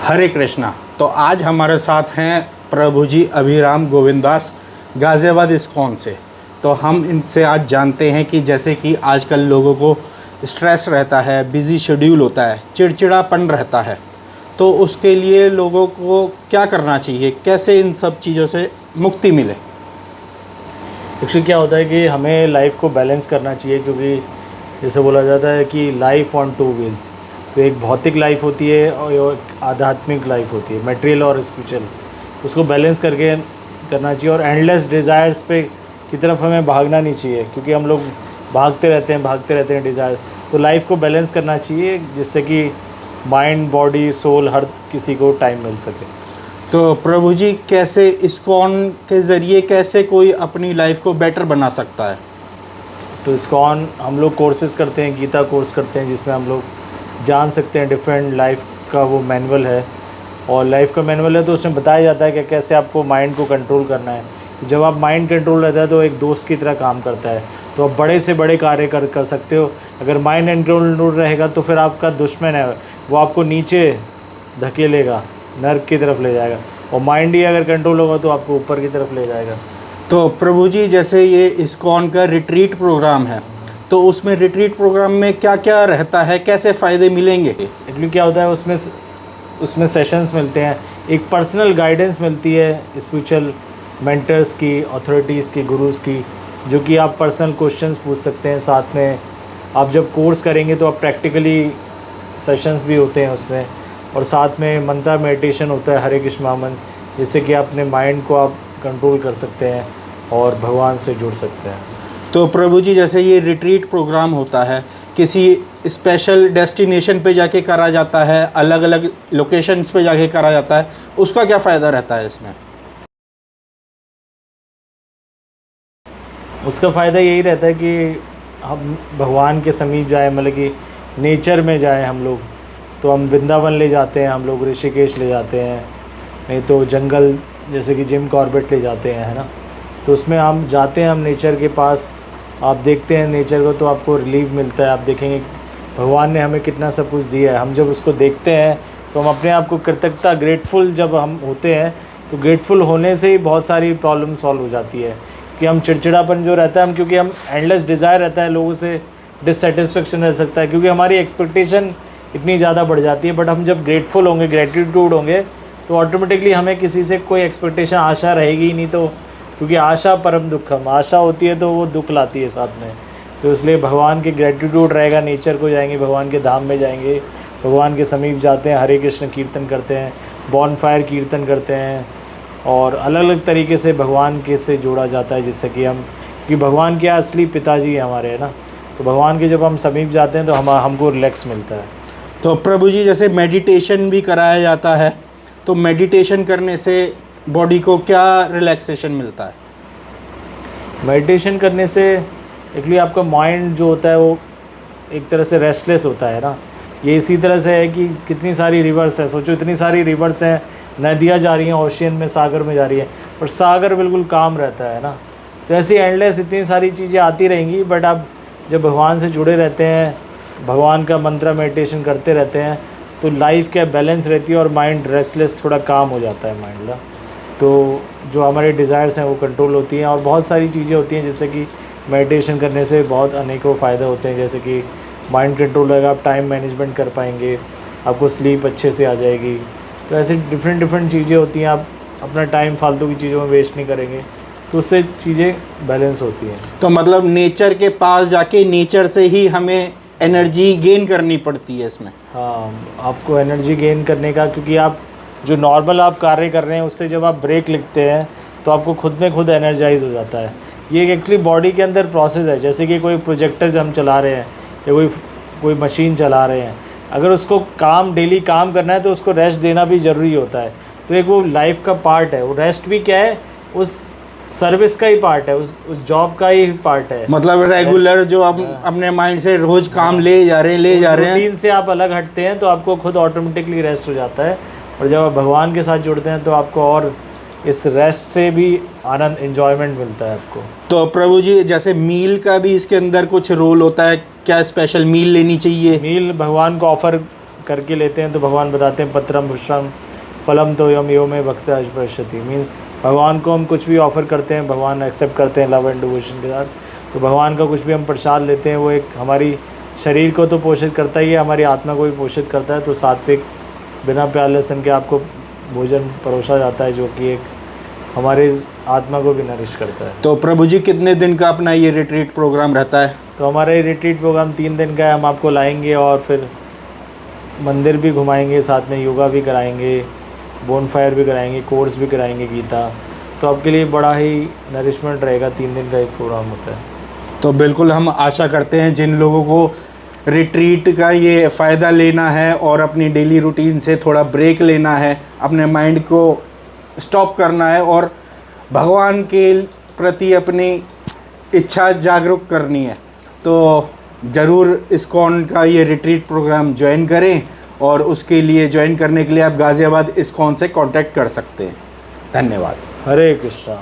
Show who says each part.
Speaker 1: हरे कृष्णा। तो आज हमारे साथ हैं प्रभु जी अभिराम गोविंदास गाज़ियाबाद इस्कॉन से। तो हम इनसे आज जानते हैं कि जैसे कि आजकल लोगों को स्ट्रेस रहता है, बिज़ी शेड्यूल होता है, चिड़चिड़ापन रहता है, तो उसके लिए लोगों को क्या करना चाहिए, कैसे इन सब चीज़ों से मुक्ति मिले?
Speaker 2: एक्चुअली क्या होता है कि हमें लाइफ को बैलेंस करना चाहिए, क्योंकि जैसे बोला जाता है कि लाइफ ऑन टू व्हील्स। तो एक भौतिक लाइफ होती है और एक आध्यात्मिक लाइफ होती है, मटेरियल और स्पिरिचुअल। उसको बैलेंस करके करना चाहिए और एंडलेस डिज़ायर्स पे की तरफ हमें भागना नहीं चाहिए, क्योंकि हम लोग भागते रहते हैं डिज़ायर्स। तो लाइफ को बैलेंस करना चाहिए जिससे कि माइंड, बॉडी, सोल हर किसी को टाइम मिल सके।
Speaker 1: तो प्रभु जी कैसे इस्कॉन के ज़रिए कैसे कोई अपनी लाइफ को बेटर बना सकता है?
Speaker 2: तो इस्कॉन हम लोग कोर्सेज़ करते हैं, गीता कोर्स करते हैं, जिसमें हम लोग जान सकते हैं डिफरेंट लाइफ का वो मैनुअल है। और लाइफ का मैनुअल है तो उसमें बताया जाता है कि कैसे आपको माइंड को कंट्रोल करना है। जब आप माइंड कंट्रोल रहता है तो एक दोस्त की तरह काम करता है, तो आप बड़े से बड़े कार्य कर सकते हो। अगर माइंड कंट्रोल रहेगा तो फिर आपका दुश्मन है, वो आपको नीचे धकेलेगा, नर्क की तरफ ले जाएगा। और माइंड ही अगर कंट्रोल होगा तो आपको ऊपर की तरफ ले जाएगा।
Speaker 1: तो प्रभु जी जैसे ये इस्कॉन का रिट्रीट प्रोग्राम है, तो उसमें रिट्रीट प्रोग्राम में क्या क्या रहता है, कैसे फ़ायदे मिलेंगे?
Speaker 2: एक्चुअली क्या होता है उसमें सेशंस मिलते हैं, एक पर्सनल गाइडेंस मिलती है स्पिरिचुअल मेंटर्स की, अथॉरिटीज़ की, गुरुज़ की, जो कि आप पर्सनल क्वेश्चंस पूछ सकते हैं। साथ में आप जब कोर्स करेंगे तो आप प्रैक्टिकली सेशंस भी होते हैं उसमें, और साथ में मंत्र मेडिटेशन होता है, हरे कृष्ण महामंत्र, जिससे कि आप अपने माइंड को आप कंट्रोल कर सकते हैं और भगवान से जुड़ सकते हैं।
Speaker 1: तो प्रभु जी जैसे ये रिट्रीट प्रोग्राम होता है, किसी स्पेशल डेस्टिनेशन पे जाके करा जाता है, अलग अलग लोकेशंस पे जाके करा जाता है, उसका क्या फ़ायदा रहता है इसमें?
Speaker 2: उसका फ़ायदा यही रहता है कि हम भगवान के समीप जाए, मतलब कि नेचर में जाए हम लोग। तो हम वृंदावन ले जाते हैं, हम लोग ऋषिकेश ले जाते हैं, नहीं तो जंगल जैसे कि जिम कॉर्बेट ले जाते हैं, है ना। तो उसमें हम जाते हैं, हम नेचर के पास, आप देखते हैं नेचर को तो आपको रिलीफ मिलता है। आप देखेंगे भगवान ने हमें कितना सब कुछ दिया है। हम जब उसको देखते हैं तो हम अपने आप को कृतज्ञता, ग्रेटफुल जब हम होते हैं तो ग्रेटफुल होने से ही बहुत सारी प्रॉब्लम सॉल्व हो जाती है। कि हम चिड़चिड़ापन जो रहता है, हम क्योंकि हम एंडलेस डिज़ायर रहता है, लोगों से डिससेटिस्फेक्शन रह सकता है, क्योंकि हमारी एक्सपेक्टेशन इतनी ज़्यादा बढ़ जाती है। बट हम जब ग्रेटफुल होंगे, ग्रेटिट्यूड होंगे, तो ऑटोमेटिकली हमें किसी से कोई एक्सपेक्टेशन, आशा रहेगी ही नहीं। तो क्योंकि आशा परम दुखम, आशा होती है तो वो दुख लाती है साथ में। तो इसलिए भगवान के ग्रेटिट्यूड रहेगा, नेचर को जाएंगे, भगवान के धाम में जाएंगे, भगवान के समीप जाते हैं, हरे कृष्ण कीर्तन करते हैं, बॉनफायर कीर्तन करते हैं, और अलग अलग तरीके से भगवान के से जोड़ा जाता है, जिससे कि कि भगवान के असली पिताजी हमारे, है ना। तो भगवान के जब हम समीप जाते हैं तो हमको रिलैक्स मिलता है।
Speaker 1: तो प्रभु जी जैसे मेडिटेशन भी कराया जाता है, तो मेडिटेशन करने से बॉडी को क्या रिलैक्सेशन मिलता है?
Speaker 2: मेडिटेशन करने से एक्चुअली आपका माइंड जो होता है वो एक तरह से रेस्टलेस होता है ना। ये इसी तरह से है कि कितनी सारी रिवर्स है, सोचो इतनी सारी रिवर्स हैं, नदियाँ जा रही हैं ओशियन में, सागर में जा रही है, पर सागर बिल्कुल काम रहता है ना। तो ऐसी एंडलेस इतनी सारी चीज़ें आती रहेंगी, बट आप जब भगवान से जुड़े रहते हैं, भगवान का मंत्र मेडिटेशन करते रहते हैं, तो लाइफ क्या बैलेंस रहती है और माइंड रेस्टलेस, थोड़ा काम हो जाता है माइंड का। तो जो हमारे डिज़ायर्स हैं वो कंट्रोल होती हैं, और बहुत सारी चीज़ें होती हैं जिससे कि मेडिटेशन करने से बहुत अनेकों फ़ायदे होते हैं। जैसे कि माइंड कंट्रोल रहेगा, आप टाइम मैनेजमेंट कर पाएंगे, आपको स्लीप अच्छे से आ जाएगी। तो ऐसे डिफरेंट चीज़ें होती हैं, आप अपना टाइम फालतू की चीज़ों में वेस्ट नहीं करेंगे, तो उससे चीज़ें बैलेंस होती हैं।
Speaker 1: तो मतलब नेचर के पास जाके नेचर से ही हमें एनर्जी गेन करनी पड़ती है इसमें?
Speaker 2: हाँ, आपको एनर्जी गेन करने का, क्योंकि आप जो नॉर्मल आप कार्य कर रहे हैं उससे जब आप ब्रेक लिखते हैं तो आपको खुद में खुद एनर्जाइज हो जाता है। ये एक्चुअली बॉडी के अंदर प्रोसेस है। जैसे कि कोई प्रोजेक्टर हम चला रहे हैं या कोई मशीन चला रहे हैं, अगर उसको डेली काम करना है तो उसको रेस्ट देना भी ज़रूरी होता है। तो एक वो लाइफ का पार्ट है, वो रेस्ट भी क्या है, उस सर्विस का ही पार्ट है, उस जॉब का ही पार्ट है।
Speaker 1: मतलब रेगुलर जो आप अपने माइंड से रोज काम ले जा रहे हैं
Speaker 2: रूटीन से आप अलग हटते हैं तो आपको खुद ऑटोमेटिकली रेस्ट हो जाता है। और जब आप भगवान के साथ जुड़ते हैं तो आपको और इस रेस्ट से भी आनंद, एंजॉयमेंट मिलता है आपको।
Speaker 1: तो प्रभु जी जैसे मील का भी इसके अंदर कुछ रोल होता है, क्या स्पेशल मील लेनी चाहिए?
Speaker 2: मील भगवान को ऑफर करके लेते हैं तो भगवान बताते हैं पत्रम पुष्पम फलम तो यम यो में भक्त पश्यति। मीन्स भगवान को हम कुछ भी ऑफ़र करते हैं, भगवान एक्सेप्ट करते हैं लव एंड डिवोशन के साथ। तो भगवान का कुछ भी हम प्रसाद लेते हैं, वो एक हमारी शरीर को तो पोषित करता ही है, हमारी आत्मा को भी पोषित करता है। तो सात्विक बिना प्याज लहसुन के आपको भोजन परोसा जाता है, जो कि एक हमारे आत्मा को भी नरिश करता है।
Speaker 1: तो प्रभु जी कितने दिन का अपना ये रिट्रीट प्रोग्राम रहता है?
Speaker 2: तो हमारा ये रिट्रीट प्रोग्राम 3 दिन का है। हम आपको लाएंगे और फिर मंदिर भी घुमाएंगे, साथ में योगा भी कराएंगे, बोनफायर भी कराएंगे, कोर्स भी कराएंगे गीता। तो आपके लिए बड़ा ही नरिशमेंट रहेगा। 3 दिन का एक प्रोग्राम होता है।
Speaker 1: तो बिल्कुल हम आशा करते हैं जिन लोगों को रिट्रीट का ये फ़ायदा लेना है और अपनी डेली रूटीन से थोड़ा ब्रेक लेना है, अपने माइंड को स्टॉप करना है और भगवान के प्रति अपनी इच्छा जागरूक करनी है, तो ज़रूर इस्कॉन का ये रिट्रीट प्रोग्राम ज्वाइन करें। और उसके लिए ज्वाइन करने के लिए आप गाज़ियाबाद इस्कॉन से कांटेक्ट कर सकते हैं। धन्यवाद।
Speaker 2: हरे कृष्णा।